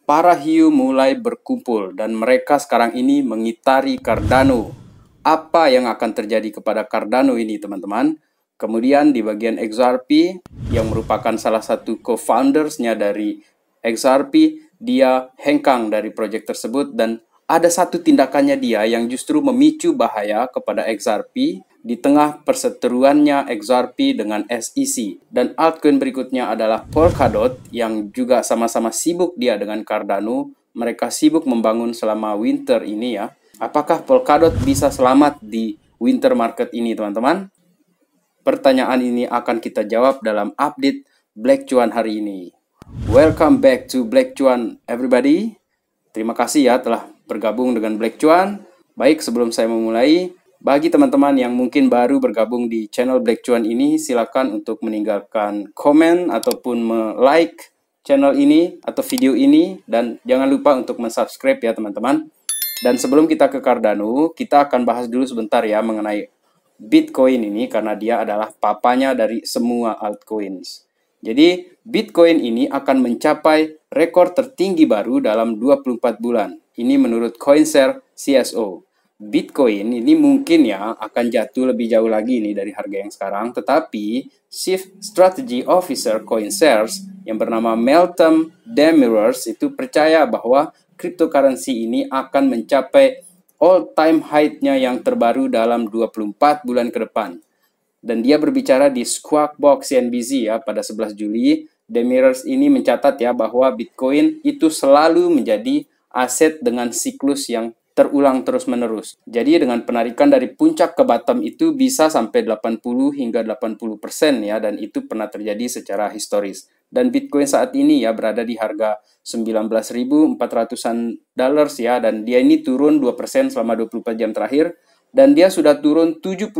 para hiu mulai berkumpul dan mereka sekarang ini mengitari Cardano. Apa yang akan terjadi kepada Cardano ini, teman-teman? Kemudian di bagian XRP, yang merupakan salah satu co-foundersnya dari XRP, dia hengkang dari proyek tersebut dan ada satu tindakannya dia yang justru memicu bahaya kepada XRP di tengah perseteruannya XRP dengan SEC. Dan altcoin berikutnya adalah Polkadot yang juga sama-sama sibuk dia dengan Cardano. Mereka sibuk membangun selama winter ini ya. Apakah Polkadot bisa selamat di winter market ini, teman-teman? Pertanyaan ini akan kita jawab dalam update Black Cuan hari ini. Welcome back to Black Cuan, everybody. Terima kasih ya telah bergabung dengan Black Cuan. Baik, sebelum saya memulai, bagi teman-teman yang mungkin baru bergabung di channel Black Cuan ini, silakan untuk meninggalkan komen ataupun like channel ini atau video ini, dan jangan lupa untuk subscribe ya teman-teman. Dan sebelum kita ke Cardano, kita akan bahas dulu sebentar ya mengenai Bitcoin ini, karena dia adalah papanya dari semua altcoins. Jadi Bitcoin ini akan mencapai rekor tertinggi baru dalam 24 bulan. Ini menurut CoinShares CSO. Bitcoin ini mungkin ya akan jatuh lebih jauh lagi nih dari harga yang sekarang, tetapi Chief Strategy Officer CoinShares yang bernama Meltem Demirors itu percaya bahwa cryptocurrency ini akan mencapai all-time high-nya yang terbaru dalam 24 bulan ke depan. Dan dia berbicara di Squawk Box CNBC ya pada 11 Juli. Demirors ini mencatat ya bahwa Bitcoin itu selalu menjadi aset dengan siklus yang terulang terus-menerus. Jadi dengan penarikan dari puncak ke bottom itu bisa sampai 80 hingga 80% ya, dan itu pernah terjadi secara historis. Dan Bitcoin saat ini ya berada di harga 19.400-an dollars ya, dan dia ini turun 2% selama 24 jam terakhir, dan dia sudah turun 72%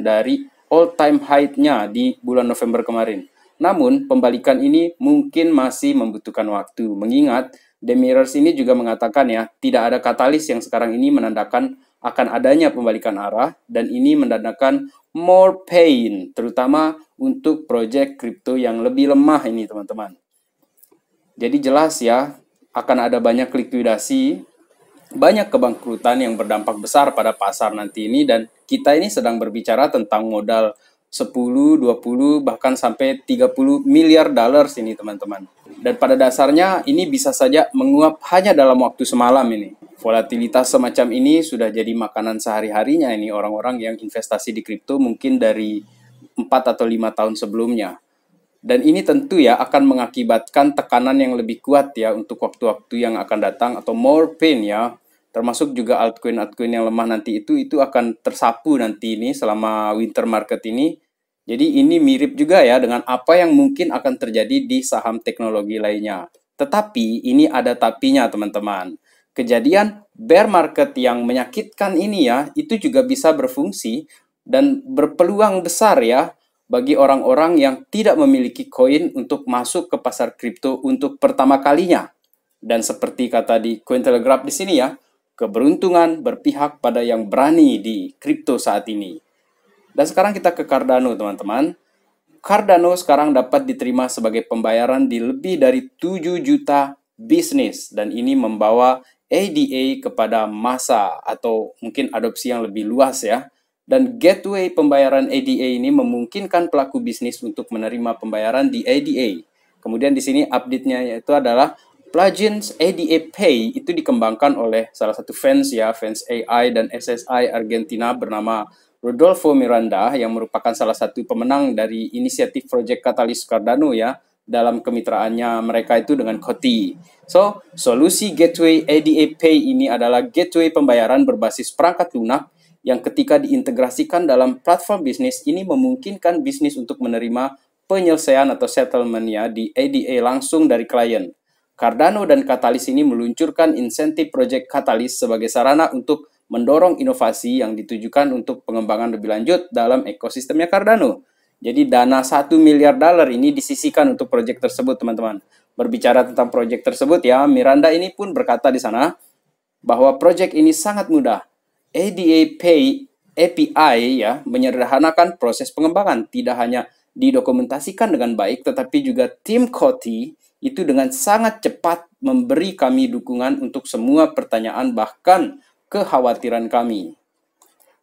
dari all-time high-nya di bulan November kemarin. Namun, pembalikan ini mungkin masih membutuhkan waktu, mengingat Demirors ini juga mengatakan ya, tidak ada katalis yang sekarang ini menandakan akan adanya pembalikan arah, dan ini menandakan more pain, terutama untuk proyek kripto yang lebih lemah ini, teman-teman. Jadi jelas ya, akan ada banyak likuidasi, banyak kebangkrutan yang berdampak besar pada pasar nanti ini, dan kita ini sedang berbicara tentang modal 10, 20, bahkan sampai 30 miliar dollars ini, teman-teman. Dan pada dasarnya ini bisa saja menguap hanya dalam waktu semalam ini. Volatilitas semacam ini sudah jadi makanan sehari-harinya ini orang-orang yang investasi di kripto mungkin dari 4 atau 5 tahun sebelumnya. Dan ini tentu ya akan mengakibatkan tekanan yang lebih kuat ya untuk waktu-waktu yang akan datang, atau more pain ya. Termasuk juga altcoin-altcoin yang lemah nanti itu akan tersapu nanti ini selama winter market ini. Jadi ini mirip juga ya dengan apa yang mungkin akan terjadi di saham teknologi lainnya. Tetapi ini ada tapinya, teman-teman. Kejadian bear market yang menyakitkan ini ya, itu juga bisa berfungsi dan berpeluang besar ya bagi orang-orang yang tidak memiliki koin untuk masuk ke pasar kripto untuk pertama kalinya. Dan seperti kata di Cointelegraph di sini ya, keberuntungan berpihak pada yang berani di kripto saat ini. Dan sekarang kita ke Cardano, teman-teman. Cardano sekarang dapat diterima sebagai pembayaran di lebih dari 7 juta bisnis. Dan ini membawa ADA kepada massa atau mungkin adopsi yang lebih luas ya. Dan gateway pembayaran ADA ini memungkinkan pelaku bisnis untuk menerima pembayaran di ADA. Kemudian di sini update-nya yaitu adalah plugins ADA Pay itu dikembangkan oleh salah satu fans AI dan SSI Argentina bernama Rodolfo Miranda yang merupakan salah satu pemenang dari inisiatif Project Catalyst Cardano ya, dalam kemitraannya mereka itu dengan Coty. So, solusi gateway ADA Pay ini adalah gateway pembayaran berbasis perangkat lunak yang ketika diintegrasikan dalam platform bisnis ini memungkinkan bisnis untuk menerima penyelesaian atau settlement-nya di ADA langsung dari klien. Cardano dan Catalyst ini meluncurkan insentif Project Catalyst sebagai sarana untuk mendorong inovasi yang ditujukan untuk pengembangan lebih lanjut dalam ekosistemnya Cardano. Jadi dana 1 miliar dolar ini disisihkan untuk proyek tersebut, teman-teman. Berbicara tentang proyek tersebut ya, Miranda ini pun berkata di sana bahwa proyek ini sangat mudah. ADA Pay API ya menyederhanakan proses pengembangan, tidak hanya didokumentasikan dengan baik, tetapi juga tim Coty itu dengan sangat cepat memberi kami dukungan untuk semua pertanyaan bahkan kekhawatiran kami.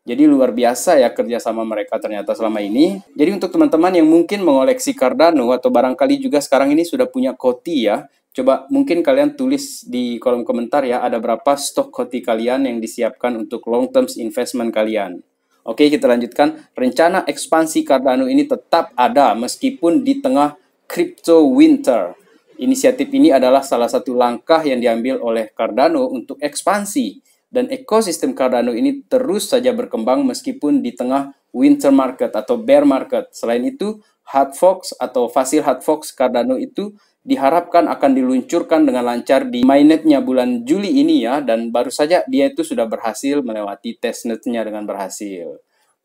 Jadi luar biasa ya kerjasama mereka ternyata selama ini. Jadi untuk teman-teman yang mungkin mengoleksi Cardano atau barangkali juga sekarang ini sudah punya Koti ya, coba mungkin kalian tulis di kolom komentar ya, ada berapa stok Koti kalian yang disiapkan untuk long term investment kalian. Oke, kita lanjutkan. Rencana ekspansi Cardano ini tetap ada meskipun di tengah crypto winter. Inisiatif ini adalah salah satu langkah yang diambil oleh Cardano untuk ekspansi. Dan ekosistem Cardano ini terus saja berkembang meskipun di tengah winter market atau bear market. Selain itu, hard forks atau fasil hard forks Cardano itu diharapkan akan diluncurkan dengan lancar di mainnetnya bulan Juli ini ya, dan baru saja dia itu sudah berhasil melewati testnetnya dengan berhasil.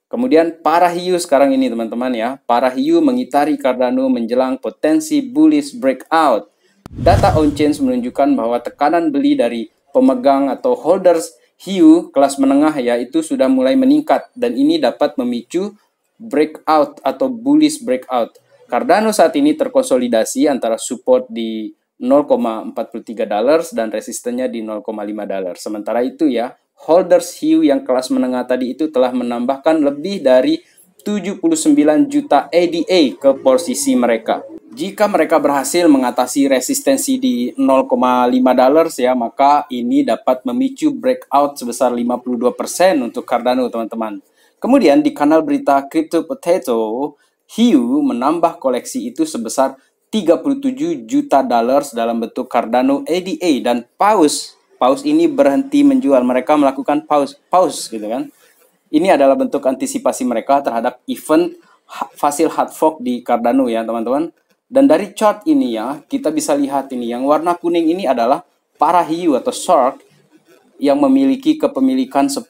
Kemudian para hiu sekarang ini teman-teman ya, para hiu mengitari Cardano menjelang potensi bullish breakout. Data on-chain menunjukkan bahwa tekanan beli dari pemegang atau holders hiu kelas menengah ya itu sudah mulai meningkat dan ini dapat memicu breakout atau bullish breakout. Cardano saat ini terkonsolidasi antara support di $0,43 dan resistennya di $0,5. Sementara itu ya, holders hiu yang kelas menengah tadi itu telah menambahkan lebih dari 79 juta ADA ke posisi mereka. Jika mereka berhasil mengatasi resistensi di $0,5 ya, maka ini dapat memicu breakout sebesar 52% untuk Cardano, teman-teman. Kemudian di kanal berita Crypto Potato, hiu menambah koleksi itu sebesar $37 juta dalam bentuk Cardano ADA dan pause ini berhenti menjual. Mereka melakukan pause gitu kan. Ini adalah bentuk antisipasi mereka terhadap event fasil hard fork di Cardano ya, teman-teman. Dan dari chart ini ya, kita bisa lihat ini, yang warna kuning ini adalah para hiu atau shark yang memiliki kepemilikan 10.000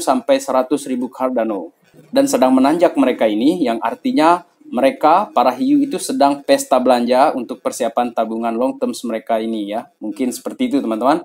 sampai 100.000 Cardano. Dan sedang menanjak mereka ini, yang artinya mereka, para hiu itu sedang pesta belanja untuk persiapan tabungan long term mereka ini ya. Mungkin seperti itu teman-teman.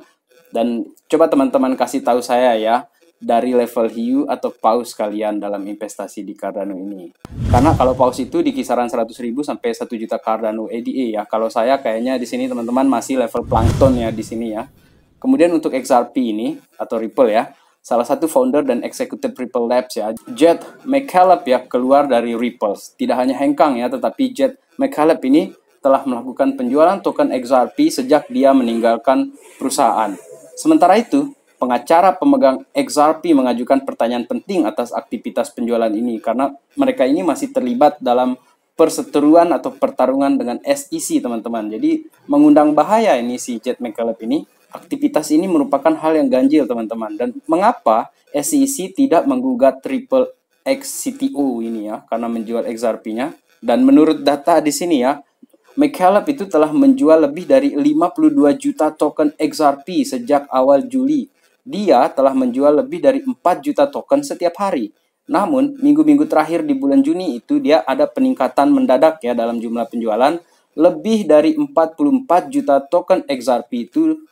Dan coba teman-teman kasih tahu saya ya, dari level hiu atau paus kalian dalam investasi di Cardano ini. Karena kalau paus itu di kisaran 100.000 sampai 1 juta Cardano ADA ya. Kalau saya kayaknya di sini teman-teman masih level plankton ya di sini ya. Kemudian untuk XRP ini atau Ripple ya, salah satu founder dan executive Ripple Labs ya, Jed McCaleb ya, keluar dari Ripple. Tidak hanya hengkang ya, tetapi Jed McCaleb ini telah melakukan penjualan token XRP sejak dia meninggalkan perusahaan. Sementara itu, pengacara pemegang XRP mengajukan pertanyaan penting atas aktivitas penjualan ini karena mereka ini masih terlibat dalam perseteruan atau pertarungan dengan SEC, teman-teman. Jadi mengundang bahaya ini si Jed McCaleb ini. Aktivitas ini merupakan hal yang ganjil, teman-teman. Dan mengapa SEC tidak menggugat Triple X CTO ini ya, karena menjual XRP-nya. Dan menurut data di sini ya, McCaleb itu telah menjual lebih dari 52 juta token XRP sejak awal Juli. Dia telah menjual lebih dari 4 juta token setiap hari. Namun, minggu-minggu terakhir di bulan Juni itu dia ada peningkatan mendadak ya dalam jumlah penjualan. Lebih dari 44 juta token XRP itu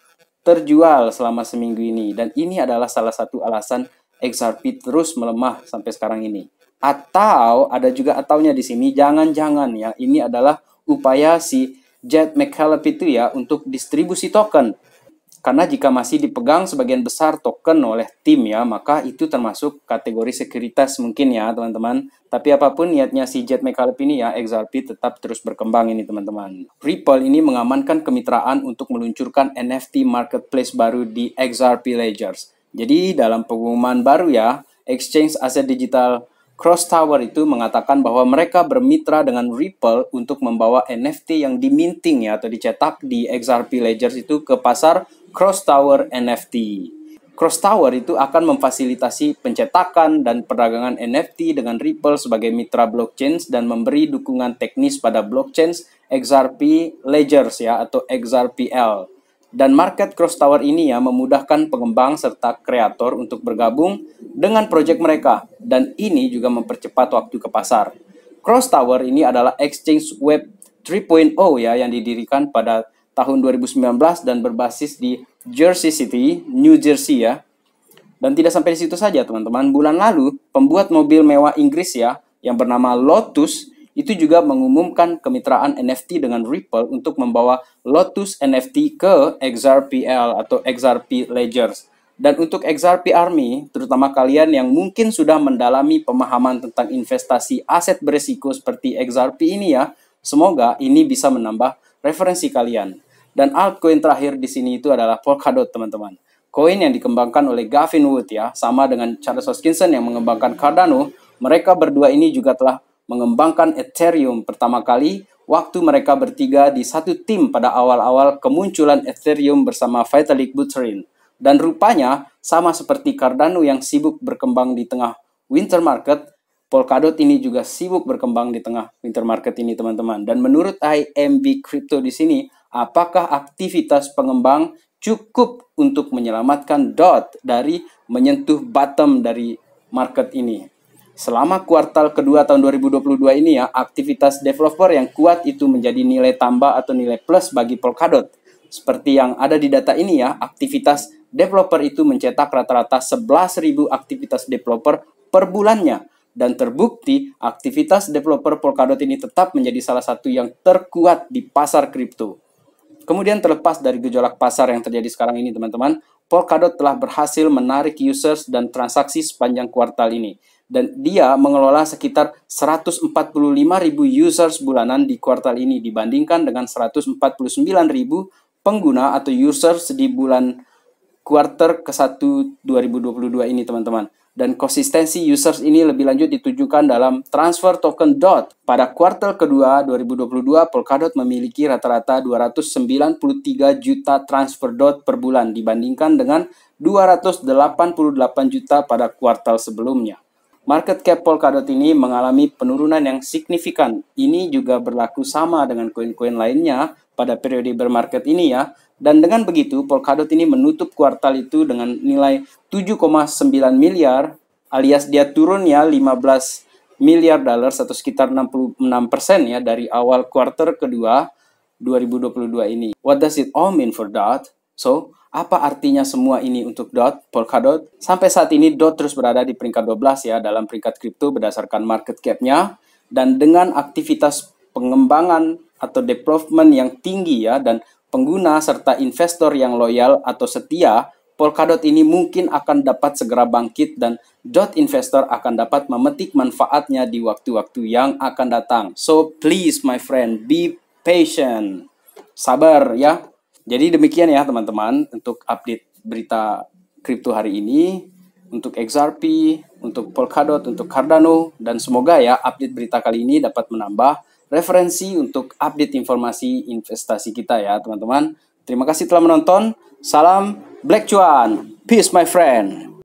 terjual selama seminggu ini. Dan ini adalah salah satu alasan XRP terus melemah sampai sekarang ini. Atau, ada juga ataunya di sini, jangan-jangan ya, ini adalah upaya si Jed McCaleb itu ya untuk distribusi token. Karena jika masih dipegang sebagian besar token oleh tim ya, maka itu termasuk kategori sekuritas mungkin ya teman-teman. Tapi apapun niatnya si Jed McCaleb ini ya, XRP tetap terus berkembang ini teman-teman. Ripple ini mengamankan kemitraan untuk meluncurkan NFT marketplace baru di XRP Ledgers. Jadi dalam pengumuman baru ya, Exchange Aset Digital Cross Tower itu mengatakan bahwa mereka bermitra dengan Ripple untuk membawa NFT yang diminting ya atau dicetak di XRP Ledgers itu ke pasar Cross Tower NFT. Cross Tower itu akan memfasilitasi pencetakan dan perdagangan NFT dengan Ripple sebagai mitra blockchain dan memberi dukungan teknis pada blockchain XRP Ledgers ya atau XRPL. Dan market Cross Tower ini ya memudahkan pengembang serta kreator untuk bergabung dengan proyek mereka dan ini juga mempercepat waktu ke pasar. Cross Tower ini adalah exchange web 3.0 ya yang didirikan pada tahun 2019 dan berbasis di Jersey City, New Jersey ya. Dan tidak sampai di situ saja teman-teman. Bulan lalu, pembuat mobil mewah Inggris ya, yang bernama Lotus, itu juga mengumumkan kemitraan NFT dengan Ripple untuk membawa Lotus NFT ke XRPL atau XRP Ledgers. Dan untuk XRP Army, terutama kalian yang mungkin sudah mendalami pemahaman tentang investasi aset beresiko seperti XRP ini ya, semoga ini bisa menambah referensi kalian. Dan altcoin terakhir di sini itu adalah Polkadot, teman-teman. Koin yang dikembangkan oleh Gavin Wood ya, sama dengan Charles Hoskinson yang mengembangkan Cardano, mereka berdua ini juga telah mengembangkan Ethereum pertama kali waktu mereka bertiga di satu tim pada awal-awal kemunculan Ethereum bersama Vitalik Buterin. Dan rupanya sama seperti Cardano yang sibuk berkembang di tengah winter market, Polkadot ini juga sibuk berkembang di tengah winter market ini, teman-teman. Dan menurut IMB Crypto di sini, apakah aktivitas pengembang cukup untuk menyelamatkan DOT dari menyentuh bottom dari market ini? Selama kuartal kedua tahun 2022 ini ya, aktivitas developer yang kuat itu menjadi nilai tambah atau nilai plus bagi Polkadot. Seperti yang ada di data ini ya, aktivitas developer itu mencetak rata-rata 11.000 aktivitas developer per bulannya. Dan terbukti aktivitas developer Polkadot ini tetap menjadi salah satu yang terkuat di pasar kripto. Kemudian terlepas dari gejolak pasar yang terjadi sekarang ini, teman-teman, Polkadot telah berhasil menarik users dan transaksi sepanjang kuartal ini. Dan dia mengelola sekitar 145.000 users bulanan di kuartal ini dibandingkan dengan 149.000 pengguna atau users di bulan kuartal ke-1 2022 ini, teman-teman. Dan konsistensi users ini lebih lanjut ditujukan dalam transfer token DOT. Pada kuartal kedua 2022, Polkadot memiliki rata-rata 293 juta transfer DOT per bulan dibandingkan dengan 288 juta pada kuartal sebelumnya. Market cap Polkadot ini mengalami penurunan yang signifikan. Ini juga berlaku sama dengan koin-koin lainnya pada periode bear market ini ya. Dan dengan begitu, Polkadot ini menutup kuartal itu dengan nilai 7,9 miliar, alias dia turun ya 15 miliar dolar atau sekitar 66% ya dari awal kuartal kedua 2022 ini. What does it all mean for DOT? So, apa artinya semua ini untuk DOT, Polkadot? Sampai saat ini DOT terus berada di peringkat 12 ya dalam peringkat kripto berdasarkan market cap-nya. Dan dengan aktivitas pengembangan atau development yang tinggi ya dan pengguna serta investor yang loyal atau setia, Polkadot ini mungkin akan dapat segera bangkit dan DOT investor akan dapat memetik manfaatnya di waktu-waktu yang akan datang. So please my friend, be patient. Sabar ya. Jadi demikian ya teman-teman untuk update berita kripto hari ini. Untuk XRP, untuk Polkadot, untuk Cardano. Dan semoga ya update berita kali ini dapat menambah referensi untuk update informasi investasi kita ya teman-teman. Terima kasih telah menonton. Salam Black Cuan. Peace my friend.